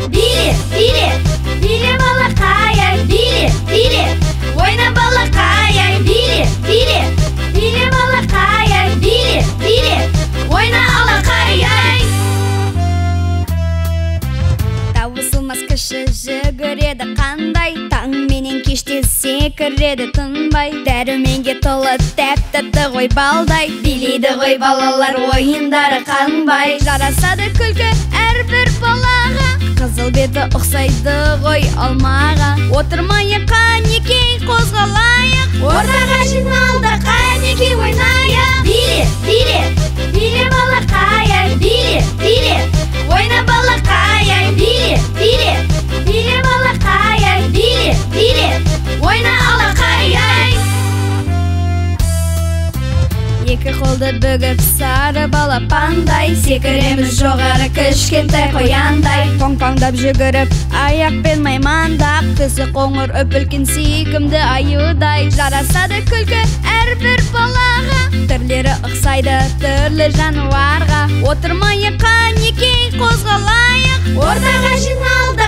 Биле, биле, биле балақай, ай, биле, биле, ойна балақай, ай, биле, биле, биле балақай, ай, биле, биле, ойна алақай, ай. Таусылмас кіші жүгіреді қандай, таң менен кеште секіреді тынбай, дәруменге толы тәп-тәтті ғой балдай, билейді ғой балалар ойындары қанбай. Жарасады күлкі әрбір балаға, қызыл беті ұқсайды ғой алмаға. Отырмайық қанекей қозғалайық, ортаға жиналды қанекей ойнайық. Биле, биле, биле балақай, ай, биле, биле, ойна балақай, ай, биле, биле, биле балақай, ай, биле, биле, ойна алақай, ай. Екі қолды бүгіп сары балапандай, секіреміз жоғары кішкентай қояндай. Паң-паңдап жүгіріп аяқпен маймандап, түсі қоңыр өпілкен сүйкімді аюдай. Жарасады күлкі әрбір балаға, түрлері ұқсайды түрлі жануарға. Отырмайық қанекей қозғалайық, ортаға жиналды